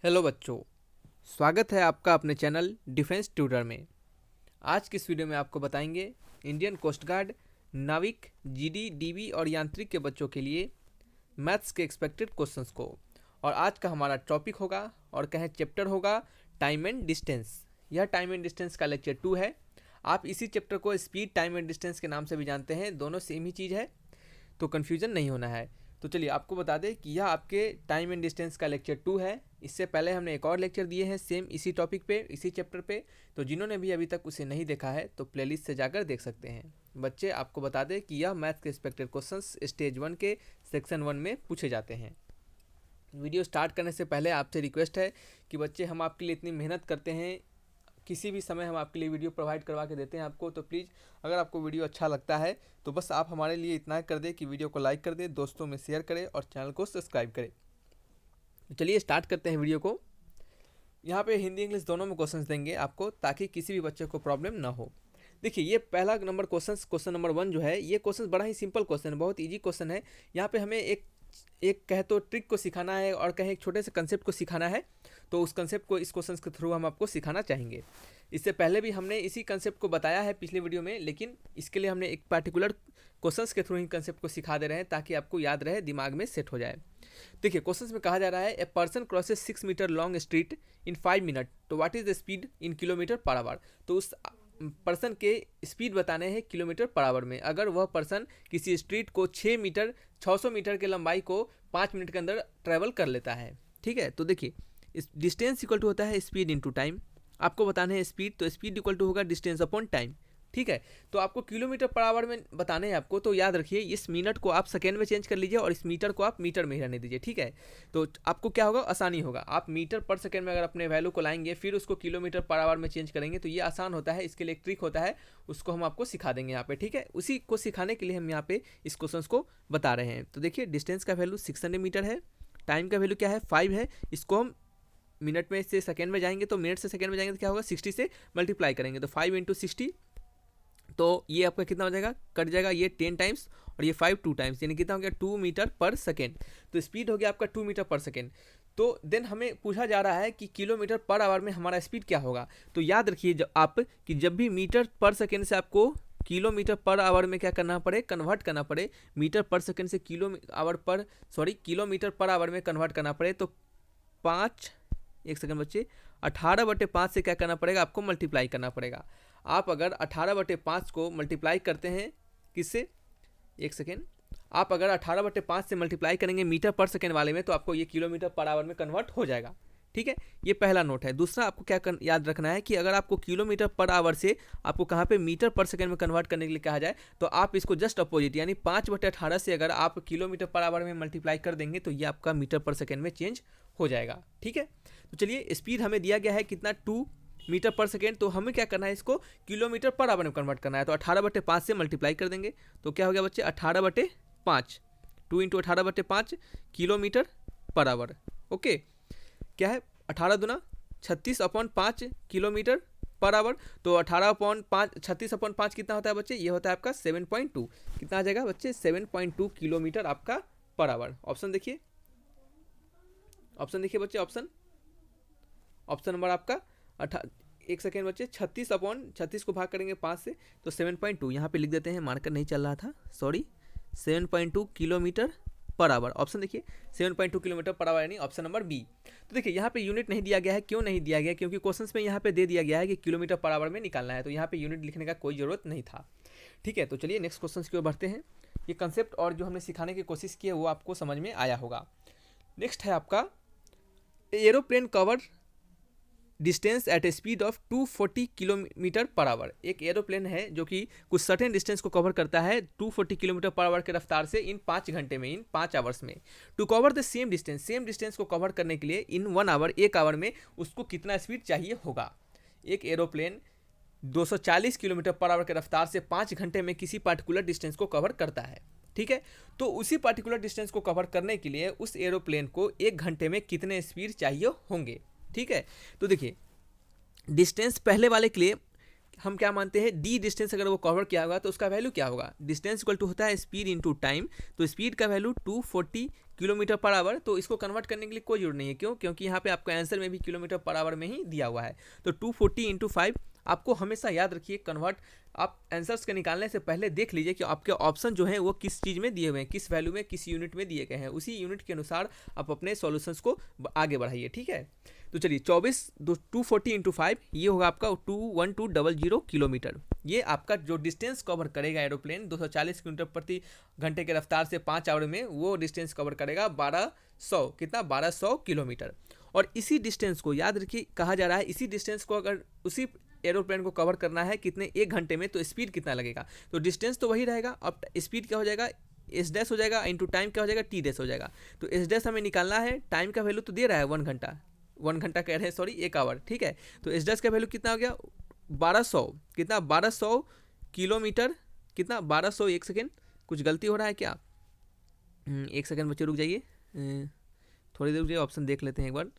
Hello बच्चों, स्वागत है आपका अपने चैनल डिफेंस ट्यूटर में। आज की इस वीडियो में आपको बताएंगे इंडियन कोस्ट गार्ड, नाविक, जीडी, डीवी और यांत्रिक के बच्चों के लिए मैथ्स के एक्सपेक्टेड क्वेश्चंस को। और आज का हमारा टॉपिक होगा और कहें चैप्टर होगा टाइम एंड डिस्टेंस। यह टाइम एंड डिस्टेंस का लेक्चर 2 है। आप इसी चैप्टर को स्पीड, टाइम एंड डिस्टेंस के नाम से भी जानते हैं, दोनों सेम ही चीज़ है, तो कन्फ्यूज़न नहीं होना है। तो चलिए आपको बता दें कि यह आपके टाइम एंड डिस्टेंस का लेक्चर 2 है। इससे पहले हमने एक और लेक्चर दिए हैं सेम इसी टॉपिक पे, इसी चैप्टर पे, तो जिन्होंने भी अभी तक उसे नहीं देखा है तो प्लेलिस्ट से जाकर देख सकते हैं। बच्चे, आपको बता दें कि यह मैथ्स के एक्सपेक्टेड क्वेश्चंस स्टेज 1 के सेक्शन 1 में पूछे जाते हैं। वीडियो स्टार्ट करने से पहले आपसे रिक्वेस्ट है कि बच्चे, हम आपके लिए इतनी मेहनत करते हैं, किसी भी समय हम आपके लिए वीडियो प्रोवाइड करवा के देते हैं आपको, तो प्लीज़ अगर आपको वीडियो अच्छा लगता है तो बस आप हमारे लिए इतना कर दें कि वीडियो को लाइक कर दें, दोस्तों में शेयर करें और चैनल को सब्सक्राइब करें। तो चलिए स्टार्ट करते हैं वीडियो को। यहाँ पे हिंदी इंग्लिश दोनों में क्वेश्चंस देंगे आपको, ताकि किसी भी बच्चे को प्रॉब्लम ना हो। देखिए, ये पहला नंबर क्वेश्चन नंबर 1 जो है, ये क्वेश्चन बड़ा ही सिंपल क्वेश्चन है, बहुत ईजी क्वेश्चन है। यहाँ पे हमें एक कहे तो ट्रिक को सिखाना है और कहें एक छोटे से कंसेप्ट को सिखाना है, तो उस कंसेप्ट को इस क्वेश्चन के थ्रू हम आपको सिखाना चाहेंगे। इससे पहले भी हमने इसी कंसेप्ट को बताया है पिछले वीडियो में, लेकिन इसके लिए हमने एक पर्टिकुलर क्वेश्चंस के थ्रू इन कंसेप्ट को सिखा दे रहे हैं ताकि आपको याद रहे, दिमाग में सेट हो जाए। देखिए, क्वेश्चंस में कहा जा रहा है a person crosses 6 metre long street in 5 minute, तो what is the speed in kilometre per hour. तो उस पर्सन के स्पीड बताने हैं किलोमीटर पर आवर में। अगर वह पर्सन किसी स्ट्रीट को 600 मीटर के लंबाई को 5 मिनट के अंदर ट्रैवल कर लेता है, ठीक है। तो देखिए, इस डिस्टेंस इक्वल टू होता है स्पीड इनटू टाइम। आपको बताने हैं स्पीड, तो स्पीड इक्वल टू होगा डिस्टेंस अपॉन टाइम, ठीक है। तो आपको किलोमीटर पर आवर में बताने हैं आपको, तो याद रखिए इस मिनट को आप सेकेंड में चेंज कर लीजिए और इस मीटर को आप मीटर में ही रहने दीजिए, ठीक है। तो आपको क्या होगा, आसानी होगा। आप मीटर पर सेकेंड में अगर अपने वैल्यू को लाएंगे, फिर उसको किलोमीटर पर आवर में चेंज करेंगे, तो ये आसान होता है। इसके लिए एक ट्रिक होता है, उसको हम आपको सिखा देंगे यहाँ पे, ठीक है। उसी को सिखाने के लिए हम यहाँ पे इस क्वेश्चन को बता रहे हैं। तो देखिए, डिस्टेंस का वैल्यू 600 मीटर है, टाइम का वैल्यू क्या है, 5 है। इसको हम मिनट में से सेकेंड में जाएंगे, तो मिनट से सेकेंड में जाएंगे तो क्या होगा, 60 से मल्टीप्लाई करेंगे, तो 5 इंटू 60, तो ये आपका कितना हो जाएगा, कट जाएगा ये 10 टाइम्स और ये 5 2 टाइम्स, यानी कितना हो गया 2 मीटर पर सेकेंड। तो स्पीड हो गया आपका 2 मीटर पर सेकेंड। तो देन हमें पूछा जा रहा है कि किलोमीटर पर आवर में हमारा स्पीड क्या होगा। तो याद रखिए आप कि जब भी मीटर पर सेकेंड से आपको किलोमीटर पर आवर में क्या करना पड़े, कन्वर्ट करना पड़े, मीटर पर सेकेंड से किलोमीटर पर आवर में कन्वर्ट करना पड़े, तो 5, एक सेकंड बच्चे, 18/5 से क्या करना पड़ेगा, आपको मल्टीप्लाई करना पड़ेगा। आप अगर 18/5 को मल्टीप्लाई करते हैं किससे, एक सेकेंड, आप अगर 18/5 से मल्टीप्लाई करेंगे मीटर पर सेकेंड वाले में, तो आपको ये किलोमीटर पर आवर में कन्वर्ट हो जाएगा, ठीक है। ये पहला नोट है। दूसरा आपको क्या याद रखना है कि अगर आपको किलोमीटर पर आवर से आपको कहाँ पे मीटर पर सेकेंड में कन्वर्ट करने के लिए कहा जाए, तो आप इसको जस्ट अपोजिट, यानी 5/18 से अगर आप किलोमीटर पर आवर में मल्टीप्लाई कर देंगे, तो ये आपका मीटर पर सेकेंड में चेंज हो जाएगा, ठीक है। तो चलिए, स्पीड हमें दिया गया है कितना, 2 मीटर पर सेकेंड, तो हमें क्या करना है, इसको किलोमीटर पर आवर में कन्वर्ट करना है। तो 18/5 से मल्टीप्लाई कर देंगे, तो क्या हो गया बच्चे, 18/5, 2 into 18/5 kilometre per our, okay. क्या है, 18 दूना 36/5 किलोमीटर पर आवर। तो 18/5 36/5 कितना होता है बच्चे, ये होता है आपका 7.2। कितना आ जाएगा बच्चे, 7.2 किलोमीटर आपका पर आवर। ऑप्शन देखिए, बच्चे, ऑप्शन नंबर आपका एक सेकेंड बच्चे, 36 को भाग करेंगे 5 से, तो 7.2 यहाँ पे लिख देते हैं, मार्कर नहीं चल रहा था, sorry, 7.2 kilometre per our. Option देखिए, 7.2 किलोमीटर पर आवर, यानी ऑप्शन नंबर बी। तो देखिए, यहाँ पे यूनिट नहीं दिया गया है। क्यों नहीं दिया गया, क्योंकि क्वेश्चंस में यहाँ पे दे दिया गया है कि किलोमीटर पर आवर में निकालना है, तो यहाँ पे यूनिट लिखने का कोई ज़रूरत नहीं था, ठीक है। तो चलिए नेक्स्ट क्वेश्चन की ओर बढ़ते हैं। ये कंसेप्ट और जो हमने सिखाने की कोशिश की है वो आपको समझ में आया होगा। नेक्स्ट है आपका aeroplane cover distance at a speed of 240 kilometre per hour. एक एरोप्लेन है जो कि कुछ सर्टेन डिस्टेंस को कवर करता है 240 किलोमीटर पर आवर के रफ्तार से इन 5 घंटे में, इन 5 आवर्स में। To cover the same distance को कवर करने के लिए इन 1 आवर, 1 आवर में उसको कितना स्पीड चाहिए होगा। एक एरोप्लेन 240 किलोमीटर पर आवर के रफ्तार से 5 घंटे में किसी पार्टिकुलर डिस्टेंस को कवर करता है, ठीक है। तो उसी पार्टिकुलर डिस्टेंस को कवर करने के लिए उस एरोप्लेन को 1 घंटे में कितने स्पीड चाहिए होंगे, ठीक है। तो देखिए, डिस्टेंस पहले वाले के लिए हम क्या मानते हैं, डी डिस्टेंस अगर वो कवर किया होगा तो उसका वैल्यू क्या होगा, डिस्टेंस इक्वल टू होता है स्पीड इंटू टाइम। तो स्पीड का वैल्यू 240 किलोमीटर पर आवर। तो इसको कन्वर्ट करने के लिए कोई जरूरत नहीं है, क्यों, क्योंकि यहाँ पे आपको आंसर में भी किलोमीटर पर आवर में ही दिया हुआ है। तो 240 इंटू 5, आपको हमेशा याद रखिए कन्वर्ट, आप आंसर्स के निकालने से पहले देख लीजिए कि आपके ऑप्शन जो हैं वो किस चीज़ में दिए हुए हैं, किस वैल्यू में, किस यूनिट में दिए गए हैं, उसी यूनिट के अनुसार आप अपने सॉल्यूशंस को आगे बढ़ाइए, ठीक है। तो चलिए 240 इंटू 5 ये होगा आपका 21200 किलोमीटर। ये आपका जो डिस्टेंस कवर करेगा एरोप्लेन 240 किलोमीटर प्रति घंटे के रफ्तार से 5 आवर में, वो डिस्टेंस कवर करेगा 1200, कितना, 1200 किलोमीटर। और इसी डिस्टेंस को याद रखिए, कहा जा रहा है इसी डिस्टेंस को अगर उसी एरोप्लेन को कवर करना है कितने, 1 घंटे में, तो स्पीड कितना लगेगा। तो डिस्टेंस तो वही रहेगा, अब स्पीड क्या हो जाएगा, एस डैश हो जाएगा, इंटू टाइम क्या हो जाएगा, टी डैश हो जाएगा। तो एस डैश हमें निकालना है, टाइम का वैल्यू तो दे रहा है 1 घंटा, 1 घंटा कह रहे हैं, सॉरी 1 आवर, ठीक है। तो एस डैश का वैल्यू कितना हो गया, 1200, कितना, 1200 किलोमीटर, कितना, 1200, 1 सेकेंड, कुछ गलती हो रहा है क्या, 1 सेकेंड बच्चे रुक जाइए, थोड़ी देर रुक जाइए, ऑप्शन देख लेते हैं एक बार।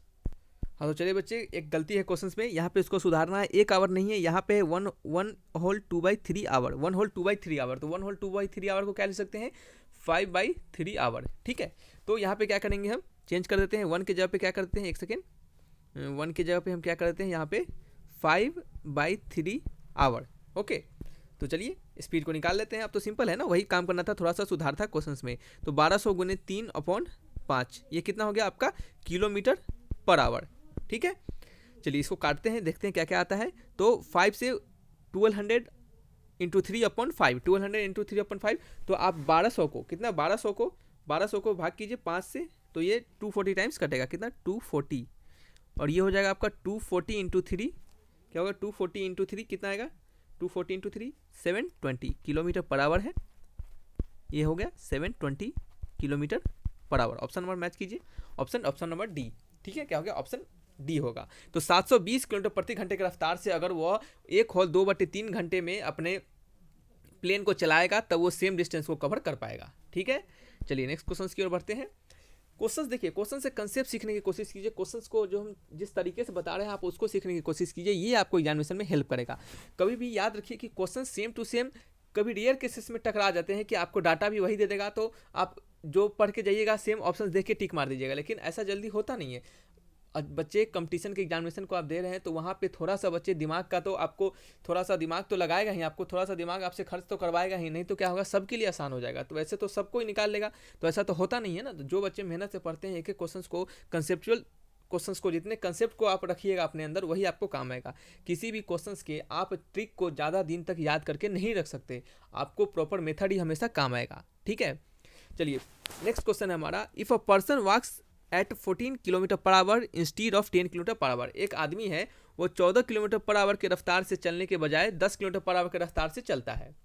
हाँ तो चलिए बच्चे, एक गलती है क्वेश्चंस में, यहाँ पे इसको सुधारना है, 1 आवर नहीं है, यहाँ पे 1 होल 2/3 आवर, 1 होल 2/3 आवर। तो 1 होल 2/3 आवर को क्या लिख सकते हैं, 5/3 आवर, ठीक है। तो यहाँ पे क्या करेंगे, हम चेंज कर देते हैं, 1 के जगह पे क्या करते हैं, 1 सेकेंड, 1 के जगह पे हम क्या कर देते हैं यहाँ पे 5/3 आवर, ओके। तो चलिए स्पीड को निकाल लेते हैं, अब तो सिंपल है ना, वही काम करना था, थोड़ा सा सुधार था क्वेश्चंस में। तो 1200 गुने 3/5, ये कितना हो गया आपका, किलोमीटर पर आवर, ठीक है। चलिए इसको काटते हैं, देखते हैं क्या क्या आता है। तो 5 से 1200 इंटू 3/5, 1200 इंटू 3/5, तो आप 1200 को, कितना, 1200 को भाग कीजिए 5 से, तो ये 240 टाइम्स कटेगा, कितना, 240, और ये हो जाएगा आपका 240 इंटू 3, क्या होगा, 240 इंटू 3 कितना आएगा, 240 इंटू 3 720 किलोमीटर पर आवर है, ये हो गया 720 kilometre per our. Option number match कीजिए, ऑप्शन नंबर डी, ठीक है, क्या हो गया, ऑप्शन डी होगा। तो 720 किलोमीटर प्रति घंटे की रफ्तार से अगर वह 1 होल 2/3 घंटे में अपने प्लेन को चलाएगा तब वो सेम डिस्टेंस को कवर कर पाएगा, ठीक है। चलिए नेक्स्ट क्वेश्चन की ओर बढ़ते हैं। क्वेश्चन देखिए, क्वेश्चन से कंसेप्ट सीखने की कोशिश कीजिए, क्वेश्चंस को जो हम जिस तरीके से बता रहे हैं आप उसको सीखने की कोशिश कीजिए, ये आपको एग्जामिनेशन में हेल्प करेगा। कभी भी याद रखिए कि क्वेश्चन सेम टू सेम कभी रेयर केसेस में टकरा जाते हैं कि आपको डाटा भी वही दे देगा, तो आप जो पढ़ के जाइएगा सेम ऑप्शन देख के टिक मार दीजिएगा, लेकिन ऐसा जल्दी होता नहीं है। बच्चे कंपटीशन के एग्जामिनेशन को आप दे रहे हैं तो वहाँ पे थोड़ा सा बच्चे दिमाग का, तो आपको थोड़ा सा दिमाग तो लगाएगा ही, आपको थोड़ा सा दिमाग आपसे खर्च तो करवाएगा ही, नहीं तो क्या होगा, सबके लिए आसान हो जाएगा। तो वैसे तो सबको ही निकाल लेगा, तो ऐसा तो होता नहीं है ना। तो जो बच्चे मेहनत से पढ़ते हैं, एक एक क्वेश्चन को, कंसेप्चुअल क्वेश्चंस को, जितने कंसेप्ट को आप रखिएगा अपने अंदर, वही आपको काम आएगा। किसी भी क्वेश्चंस के आप ट्रिक को ज़्यादा दिन तक याद करके नहीं रख सकते, आपको प्रॉपर मेथड ही हमेशा काम आएगा, ठीक है। चलिए नेक्स्ट क्वेश्चन है हमारा, if a person walks at 14 kilometre per hour instead of 10 kilometre per hour. एक आदमी है वो 14 किलोमीटर पर आवर के रफ्तार से चलने के बजाय 10 किलोमीटर पर आवर के रफ्तार से चलता है।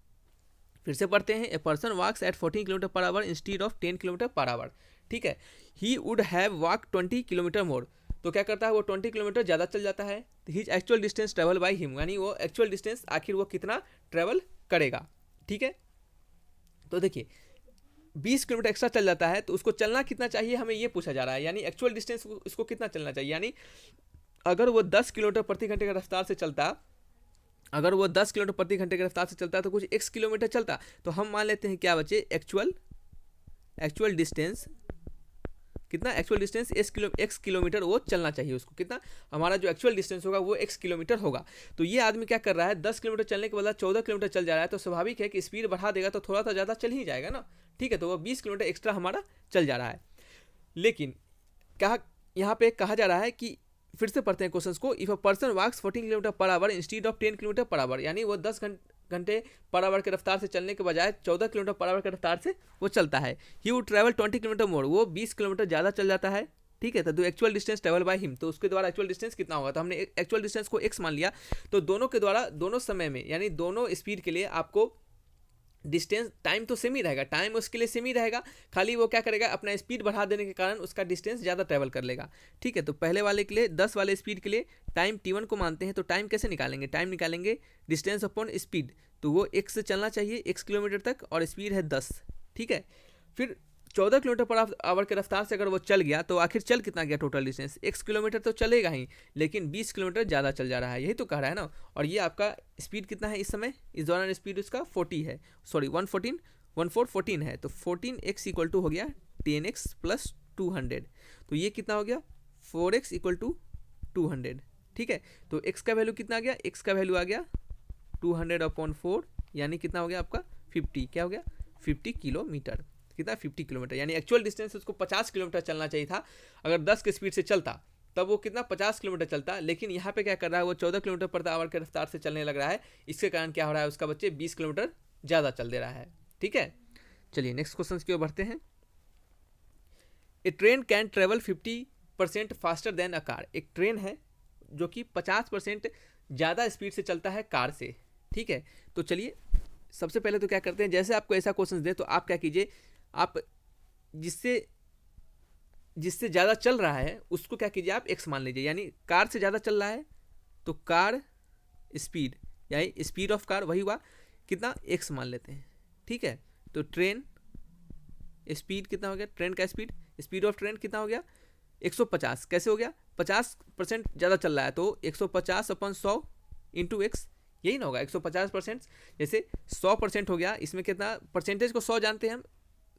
फिर से पढ़ते हैं, a person walks at 14 kilometre per hour instead of 10 kilometre per hour, ठीक है। He would have walk 20 kilometre more. तो क्या करता है, वो 20 किलोमीटर ज़्यादा चल जाता है। His actual distance travel by him, यानी वो एक्चुअल डिस्टेंस आखिर वो कितना ट्रेवल करेगा, ठीक है। तो देखिए 20 किलोमीटर एक्स्ट्रा चल जाता है, तो उसको चलना कितना चाहिए हमें ये पूछा जा रहा है, यानी एक्चुअल डिस्टेंस इसको कितना चलना चाहिए। यानी अगर वो 10 किलोमीटर प्रति घंटे की रफ्तार से चलता, अगर वो 10 किलोमीटर प्रति घंटे की रफ्तार से चलता तो कुछ x किलोमीटर चलता। तो हम मान लेते हैं क्या बच्चे, एक्चुअल डिस्टेंस कितना, एक्चुअल डिस्टेंस x किलोमीटर वो चलना चाहिए उसको, कितना, हमारा जो एक्चुअल डिस्टेंस होगा वो x किलोमीटर होगा। तो ये आदमी क्या कर रहा है, 10 किलोमीटर चलने के बदला 14 किलोमीटर चल जा रहा है, तो स्वाभाविक है कि स्पीड बढ़ा देगा तो थोड़ा सा ज़्यादा चल ही जाएगा ना, ठीक है। तो वो 20 किलोमीटर एक्स्ट्रा हमारा चल जा रहा है। लेकिन क्या यहाँ पे कहा जा रहा है कि, फिर से पढ़ते हैं क्वेश्चंस को, if a person walks 14 kilometre per hour instead of 10 kilometre per hour, यानी वो 10 घंटे पर आवर के रफ्तार से चलने के बजाय 14 किलोमीटर पर आवर के रफ्तार से वो चलता है। ही वुड ट्रैवल 20 किलोमीटर मोर, वो 20 किलोमीटर ज़्यादा चल जाता है, ठीक है। तो actual distance travel by him, तो उसके द्वारा एक्चुअल डिस्टेंस कितना होगा, तो हमने एक्चुअल डिस्टेंस को x मान लिया। तो दोनों के द्वारा दोनों समय में, यानी दोनों स्पीड के लिए आपको डिस्टेंस, टाइम तो सेम ही रहेगा, टाइम उसके लिए सेम ही रहेगा, खाली वो क्या करेगा, अपना स्पीड बढ़ा देने के कारण उसका डिस्टेंस ज़्यादा ट्रैवल कर लेगा, ठीक है। तो पहले वाले के लिए 10 वाले स्पीड के लिए टाइम t1 को मानते हैं, तो टाइम कैसे निकालेंगे, टाइम निकालेंगे डिस्टेंस अपॉन स्पीड, तो वो x से चलना चाहिए x किलोमीटर तक और स्पीड है 10, ठीक है। फिर 14 किलोमीटर पर आवर के रफ्तार से अगर वो चल गया तो आखिर चल कितना गया टोटल डिस्टेंस, x किलोमीटर तो चलेगा ही, लेकिन 20 किलोमीटर ज़्यादा चल जा रहा है, यही तो कह रहा है ना। और ये आपका स्पीड कितना है इस समय, इस दौरान स्पीड उसका 40 है, सॉरी 14 है, तो 14x इक्वल टू हो गया 10x प्लस 200, तो ये कितना हो गया 4x इक्वल टू 200, ठीक है। तो x का वैल्यू कितना आ गया, x का वैल्यू आ गया 200/4, यानी कितना हो गया आपका 50, क्या हो गया 50 किलोमीटर, कितना 50 किलोमीटर, यानी एक्चुअल डिस्टेंस उसको 50 किलोमीटर चलना चाहिए था। अगर 10 के स्पीड से चलता तब वो कितना 50 किलोमीटर चलता, लेकिन यहाँ पे क्या कर रहा है वो 14 किलोमीटर पर आवर के रफ्तार से चलने लग रहा है, इसके कारण क्या हो रहा है उसका बच्चे 20 किलोमीटर ज़्यादा चल दे रहा है, ठीक है। चलिए नेक्स्ट क्वेश्चन की ओर बढ़ते हैं। A train can travel 50% faster than a car, एक ट्रेन है जो कि 50% ज़्यादा स्पीड से चलता है कार से, ठीक है। तो चलिए सबसे पहले तो क्या करते हैं, जैसे आपको ऐसा क्वेश्चन दे तो आप क्या कीजिए, आप जिससे ज़्यादा चल रहा है उसको क्या कीजिए आप x मान लीजिए, यानी कार से ज़्यादा चल रहा है तो कार स्पीड यानी स्पीड ऑफ कार वही हुआ कितना x मान लेते हैं, ठीक है। तो ट्रेन स्पीड कितना हो गया, ट्रेन का स्पीड ऑफ ट्रेन कितना हो गया 150, कैसे हो गया 50% ज़्यादा चल रहा है तो 150/100 इंटू एक्स, यही ना होगा 150%, जैसे 100% हो गया, इसमें कितना परसेंटेज को 100 जानते हैं हम,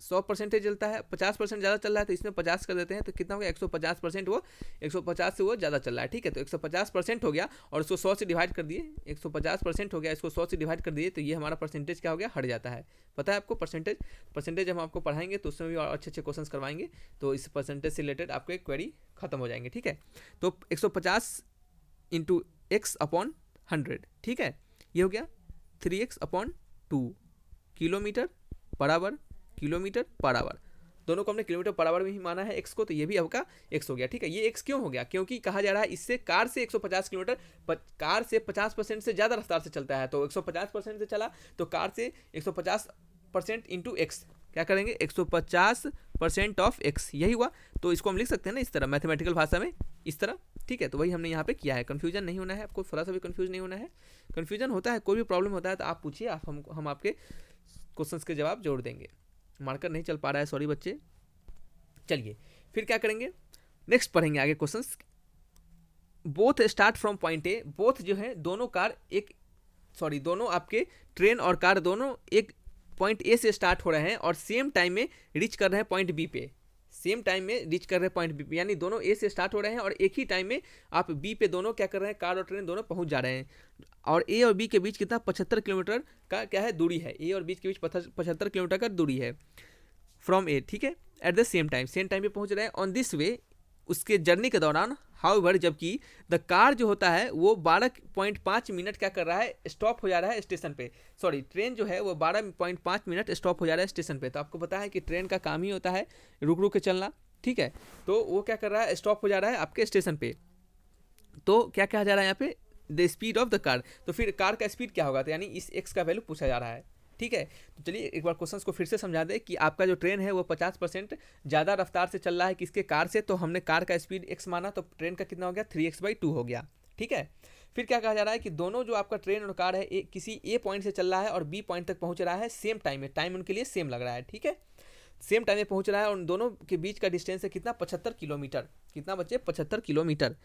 100% चलता है, 50% ज़्यादा चल रहा है तो इसमें 50 कर देते हैं, तो कितना हो गया 150%, वो 150 से वो ज़्यादा चल रहा है, ठीक है। तो 150% हो गया और उसको 100 से डिवाइड कर दिए, 150% हो गया, इसको 100 से डिवाइड कर दिए, तो ये हमारा परसेंटेज क्या हो गया, हट जाता है। पता है आपको परसेंटेज हम आपको पढ़ाएंगे तो उसमें भी और अच्छे क्वेश्चन करवाएंगे, तो इस परसेंटेज से रिलेटेड आपके क्वेरी खत्म हो जाएंगे, ठीक है। तो 150 इंटू x/100, ठीक है, ये हो गया 3x/2 किलोमीटर पर आवर, दोनों को हमने किलोमीटर पर आवर में ही माना है x को, तो ये भी आपका x हो गया, ठीक है। ये x क्यों हो गया, क्योंकि कहा जा रहा है इससे कार से 150 किलोमीटर, कार से 50% से ज़्यादा रफ्तार से चलता है, तो 150% से चला तो कार से 150% इंटू एक्स क्या करेंगे 150% ऑफ x, यही हुआ। तो इसको हम लिख सकते हैं ना इस तरह, मैथमेटिकल भाषा में इस तरह, ठीक है। तो वही हमने यहाँ पे किया है, कन्फ्यूजन नहीं होना है आपको, थोड़ा सा भी कन्फ्यूज नहीं होना है, कन्फ्यूजन होता है कोई भी प्रॉब्लम होता है तो आप पूछिए, आप हम आपके क्वेश्चंस के जवाब जोड़ देंगे। मार्कर नहीं चल पा रहा है, सॉरी बच्चे। चलिए फिर क्या करेंगे, नेक्स्ट पढ़ेंगे आगे questions. Both start from point A, both जो है दोनों आपके ट्रेन और कार दोनों एक पॉइंट ए से स्टार्ट हो रहे हैं और सेम टाइम में रीच कर रहे हैं पॉइंट बी पे, यानी दोनों ए से स्टार्ट हो रहे हैं और एक ही टाइम में आप बी पे दोनों क्या कर रहे हैं, कार और ट्रेन दोनों पहुंच जा रहे हैं। और ए और बी के बीच कितना 75 किलोमीटर का क्या है दूरी है, ए और बी के बीच 75 किलोमीटर का दूरी है फ्रॉम ए, ठीक है। एट द सेम टाइम पे पहुंच रहे हैं। ऑन दिस वे, उसके जर्नी के दौरान, हाउएवर, जबकि द कार जो होता है वो 12.5 मिनट क्या कर रहा है, स्टॉप हो जा रहा है स्टेशन पे, सॉरी ट्रेन जो है वो 12.5 मिनट स्टॉप हो जा रहा है स्टेशन पे। तो आपको पता है कि ट्रेन का काम ही होता है रुक रुक के चलना, ठीक है। तो वो क्या कर रहा है, स्टॉप हो जा रहा है आपके स्टेशन पे। तो क्या कहा जा रहा है यहाँ पे, the speed of the car, तो फिर कार का स्पीड क्या होगा, तो यानी इस एक्स का वैल्यू पूछा जा रहा है, ठीक है। तो चलिए एक बार क्वेश्चंस को फिर से समझा दें कि आपका जो ट्रेन है वो 50% ज़्यादा रफ्तार से चल रहा है किसके, कार से, तो हमने कार का स्पीड x माना तो ट्रेन का कितना हो गया 3x/2 हो गया, ठीक है। फिर क्या कहा जा रहा है कि दोनों जो आपका ट्रेन और कार है किसी ए पॉइंट से चल रहा है और बी पॉइंट तक पहुंच रहा है सेम टाइम में, टाइम उनके लिए सेम लग रहा है, ठीक है, सेम टाइम में पहुंच रहा है और उन दोनों के बीच का डिस्टेंस है कितना 75 किलोमीटर, कितना बच्चे 75 किलोमीटर।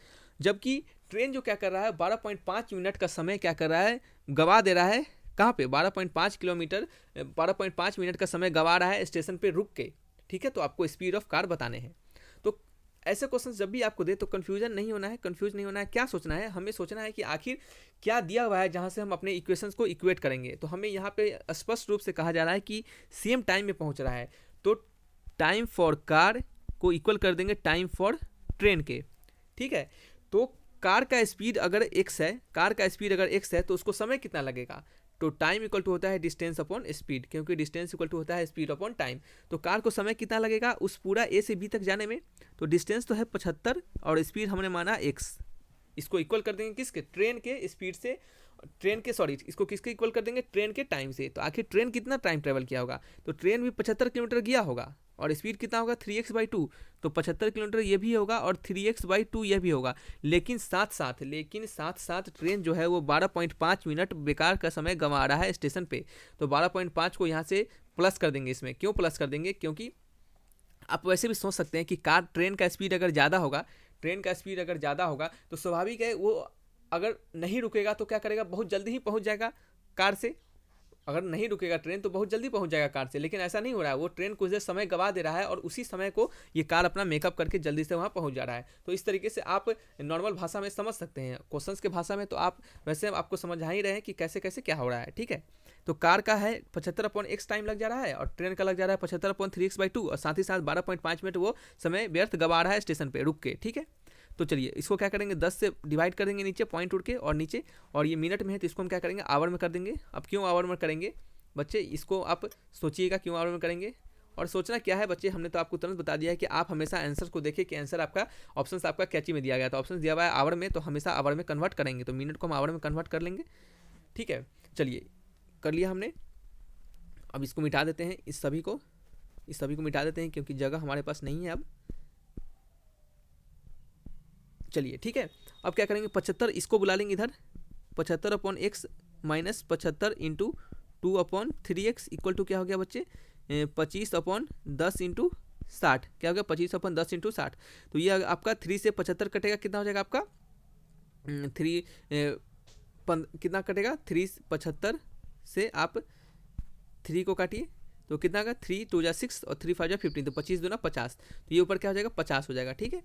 जबकि ट्रेन जो क्या कर रहा है 12.5 मिनट का समय क्या कर रहा है, गवा दे रहा है, कहाँ पे 12.5 मिनट का समय गवा रहा है स्टेशन पे रुक के, ठीक है। तो आपको स्पीड ऑफ कार बताने हैं। तो ऐसे क्वेश्चन जब भी आपको दे तो कंफ्यूज नहीं होना है, क्या सोचना है, हमें सोचना है कि आखिर क्या दिया हुआ है जहाँ से हम अपने इक्वेशंस को इक्वेट करेंगे। तो हमें यहाँ पे स्पष्ट रूप से कहा जा रहा है कि सेम टाइम में पहुँच रहा है, तो टाइम फॉर कार को इक्वल कर देंगे टाइम फॉर ट्रेन के, ठीक है। तो कार का स्पीड अगर x है, तो उसको समय कितना लगेगा, तो टाइम इक्वल टू होता है डिस्टेंस अपॉन स्पीड, क्योंकि डिस्टेंस इक्वल टू होता है स्पीड अपॉन टाइम। तो कार को समय कितना लगेगा उस पूरा ए से बी तक जाने में, तो डिस्टेंस तो है 75 और स्पीड हमने माना x, इसको इक्वल कर देंगे किसके, ट्रेन के स्पीड से, इसको किसके इक्वल कर देंगे, ट्रेन के टाइम से। तो आखिर ट्रेन कितना टाइम ट्रेवल किया होगा, तो ट्रेन भी 75 किलोमीटर गया होगा और स्पीड कितना होगा 3x/2, तो 75 किलोमीटर ये भी होगा और 3x/2 ये भी होगा। लेकिन साथ साथ ट्रेन जो है वो 12.5 मिनट बेकार का समय गंवा रहा है स्टेशन पे। तो 12.5 को यहाँ से प्लस कर देंगे, इसमें क्यों प्लस कर देंगे, क्योंकि आप वैसे भी सोच सकते हैं कि ट्रेन का स्पीड अगर ज़्यादा होगा तो स्वाभाविक है वो अगर नहीं रुकेगा तो क्या करेगा, बहुत जल्दी ही पहुंच जाएगा कार से। अगर नहीं रुकेगा ट्रेन तो बहुत जल्दी पहुंच जाएगा कार से, लेकिन ऐसा नहीं हो रहा है, वो ट्रेन कुछ देर समय गवा दे रहा है और उसी समय को ये कार अपना मेकअप करके जल्दी से वहाँ पहुंच जा रहा है। तो इस तरीके से आप नॉर्मल भाषा में समझ सकते हैं। क्वेश्चंस के भाषा में तो आप वैसे आपको समझा ही रहे हैं कि कैसे कैसे क्या हो रहा है, ठीक है। तो कार का है 75/x टाइम लग जा रहा है और ट्रेन का लग जा रहा है 75/3x/2 और साथ ही साथ 12.5 मिनट वो समय व्यर्थ गवा रहा है स्टेशन पर रुक के, ठीक है। तो चलिए इसको क्या करेंगे, 10 से डिवाइड कर देंगे नीचे पॉइंट उड़ के और नीचे, और ये मिनट में है तो इसको हम क्या करेंगे, आवर में कर देंगे। अब क्यों आवर में करेंगे बच्चे, इसको आप सोचिएगा क्यों आवर में करेंगे। और सोचना क्या है बच्चे, हमने तो आपको तुरंत बता दिया है कि आप हमेशा आंसर को देखिए कि आंसर आपका ऑप्शन आपका कैची में दिया गया, तो ऑप्शन दिया हुआ है आवर में, तो हमेशा आवर में कन्वर्ट करेंगे, तो मिनट को हम आवर में कन्वर्ट कर लेंगे, ठीक है। चलिए कर लिया हमने। अब इसको मिटा देते हैं, इस सभी को मिटा देते हैं क्योंकि जगह हमारे पास नहीं है अब। चलिए ठीक है, अब क्या करेंगे 75 इसको बुला लेंगे इधर, 75/x minus 75 into 2/3x equal to क्या हो गया बच्चे, 25/10 इंटू 60, क्या हो गया 25/10 इंटू 60। तो ये आपका 3 से 75 कटेगा, कितना हो जाएगा आपका कितना कटेगा 3 से आप 3 को काटिए तो कितना होगा 3 2 जा 6 और 3 5 जा 15, तो 25 दूना 50, तो ये ऊपर क्या हो जाएगा 50 हो जाएगा, ठीक है।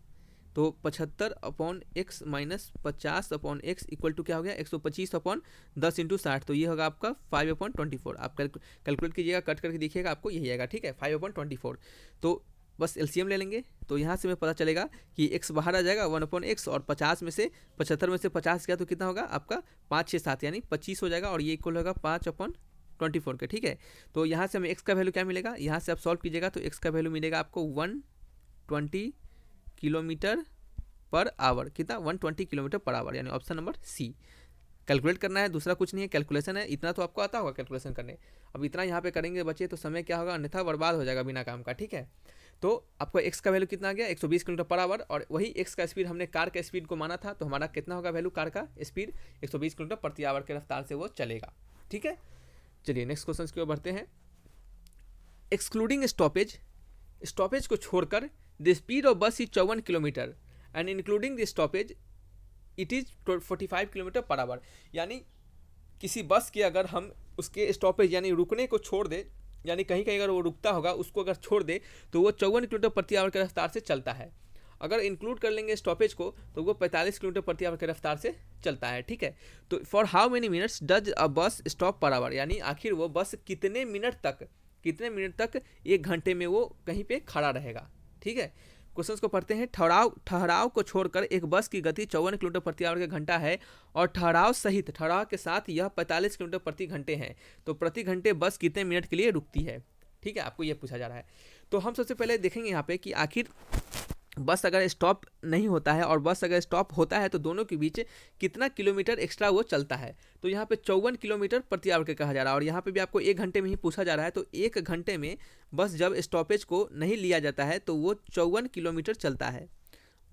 तो 75/x minus 50/x equal to क्या हो गया 125/10 इंटू 60, तो ये होगा आपका 5/24। आप कैलकुलेट कीजिएगा, कट करके देखिएगा, आपको यही आएगा, ठीक है 5/24। तो बस एलसीएम ले लेंगे, तो यहाँ से हमें पता चलेगा कि x बाहर आ जाएगा 1/x और 50 में से 75 में से 50 किया तो कितना होगा आपका 5 6 7 यानी 25 हो जाएगा, और ये इक्वल होगा 5/24 के, ठीक है। तो यहाँ से हमें x का वैल्यू क्या मिलेगा, यहाँ से आप सॉल्व कीजिएगा तो x का वैल्यू मिलेगा आपको 120 किलोमीटर पर आवर, कितना 120 किलोमीटर पर आवर, यानी ऑप्शन नंबर सी। कैलकुलेट करना है, दूसरा कुछ नहीं है, कैलकुलेशन है, इतना तो आपको आता होगा कैलकुलेशन करने। अब इतना यहाँ पे करेंगे बच्चे तो समय क्या होगा, अन्यथा बर्बाद हो जाएगा बिना काम का, ठीक है। तो आपको x का वैल्यू कितना आ गया 120 किलोमीटर पर आवर, और वही x का स्पीड हमने कार के स्पीड को माना था, तो हमारा कितना होगा वैल्यू कार का स्पीड 120 किलोमीटर प्रति आवर के रफ्तार से वो चलेगा, ठीक है। चलिए नेक्स्ट क्वेश्चन की ओर बढ़ते हैं। एक्सक्लूडिंग स्टॉपेज को छोड़कर द स्पीड ऑफ बस is 54 kilometre and including the stoppage it is 45 kilometre per hour. यानी किसी बस के अगर हम उसके स्टॉपेज यानी रुकने को छोड़ दे, यानी कहीं कहीं अगर वो रुकता होगा उसको अगर छोड़ दे तो वो 54 किलोमीटर प्रति आवर के रफ्तार से चलता है। अगर इंक्लूड कर लेंगे स्टॉपेज को तो वो 45 किलोमीटर प्रति आवर के रफ्तार से चलता है, ठीक है। तो for how many minutes does a bus stop पर आवर, यानी आखिर वो बस कितने मिनट तक एक घंटे में वो कहीं पे खड़ा रहेगा, ठीक है। क्वेश्चंस को पढ़ते हैं। ठहराव को छोड़कर एक बस की गति 54 किलोमीटर प्रति आवर के घंटा है और ठहराव के साथ यह 45 किलोमीटर प्रति घंटे है, तो प्रति घंटे बस कितने मिनट के लिए रुकती है, ठीक है, आपको यह पूछा जा रहा है। तो हम सबसे पहले देखेंगे यहाँ पे कि आखिर बस अगर स्टॉप नहीं होता है और बस अगर स्टॉप होता है तो दोनों के बीच कितना किलोमीटर एक्स्ट्रा वो चलता है। तो यहाँ पे 54 किलोमीटर प्रति आवर के कहा जा रहा है, और यहाँ पे भी आपको 1 घंटे में ही पूछा जा रहा है। तो 1 घंटे में बस जब स्टॉपेज को नहीं लिया जाता है तो वो 54 किलोमीटर चलता है।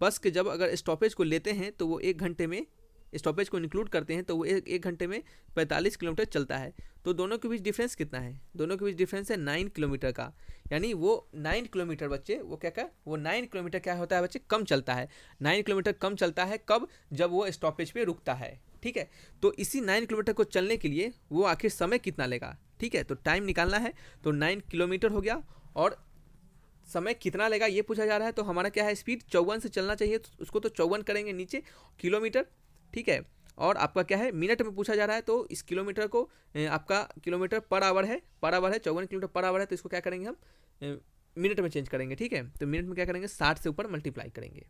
बस के जब अगर स्टॉपेज को लेते हैं तो वो 1 घंटे में, स्टॉपेज को इंक्लूड करते हैं तो वो एक घंटे में 45 किलोमीटर चलता है। तो दोनों के बीच डिफरेंस कितना है, दोनों के बीच डिफरेंस है 9 किलोमीटर का, यानी वो 9 किलोमीटर बच्चे वो क्या वो 9 किलोमीटर क्या होता है बच्चे, कम चलता है। 9 किलोमीटर कम चलता है कब, जब वो स्टॉपेज पे रुकता है, ठीक है। तो इसी 9 किलोमीटर को चलने के लिए वो आखिर समय कितना लेगा, ठीक है। तो टाइम निकालना है, तो 9 किलोमीटर हो गया और समय कितना लेगा ये पूछा जा रहा है। तो हमारा क्या है, स्पीड 54 से चलना चाहिए, तो उसको तो 54 करेंगे नीचे किलोमीटर, ठीक है। और आपका क्या है, मिनट में पूछा जा रहा है, तो इस किलोमीटर को आपका किलोमीटर पर आवर है 54 किलोमीटर पर आवर है, तो इसको क्या करेंगे हम मिनट में चेंज करेंगे, ठीक है। तो मिनट में क्या करेंगे 60 से ऊपर मल्टीप्लाई करेंगे,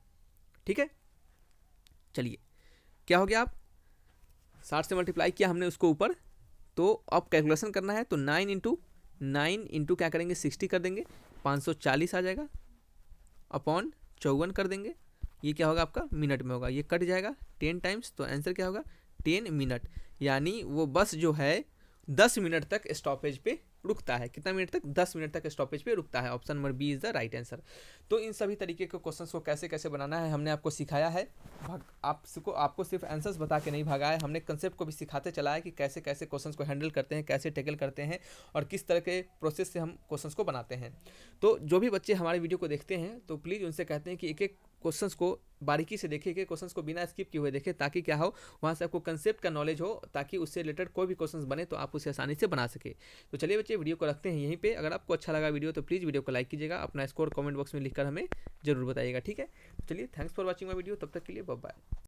ठीक है। चलिए क्या हो गया, आप 60 से मल्टीप्लाई किया हमने उसको ऊपर, तो अब कैलकुलेशन करना है, तो 9 इंटू क्या करेंगे 60 कर देंगे, 540 आ जाएगा, अपॉन 54 कर देंगे, ये क्या होगा आपका मिनट में होगा, ये कट जाएगा 10 टाइम्स, तो आंसर क्या होगा 10 मिनट। यानी वो बस जो है 10 मिनट तक स्टॉपेज पे रुकता है। कितना मिनट तक, 10 मिनट तक स्टॉपेज पे रुकता है। Option number B is the right answer. तो इन सभी तरीके के क्वेश्चंस को कैसे कैसे बनाना है हमने आपको सिखाया है। आपको सिर्फ आंसर्स बता के नहीं भागा है, हमने कंसेप्ट को भी सिखाते चला है कि कैसे कैसे क्वेश्चंस को हैंडल करते हैं, कैसे टैकल करते हैं और किस तरह के प्रोसेस से हम क्वेश्चंस को बनाते हैं। तो जो भी बच्चे हमारे वीडियो को देखते हैं तो प्लीज़ उनसे कहते हैं कि एक एक क्वेश्चंस को बारीकी से देखें, एक एक क्वेश्चंस को बिना स्किप किए हुए देखें, ताकि क्या हो, वहाँ से आपको कंसेप्ट का नॉलेज हो, ताकि उससे रिलेटेड कोई भी क्वेश्चंस बने तो आप उसे आसानी से बना सके। तो चलिए बच्चे, वीडियो को रखते हैं यहीं पे। अगर आपको अच्छा लगा वीडियो तो प्लीज़ वीडियो को लाइक कीजिएगा, अपना स्कोर कमेंट बॉक्स में लिखकर हमें जरूर बताइएगा, ठीक है। चलिए, thanks for watching my video, तब तक के लिए बाय बाय।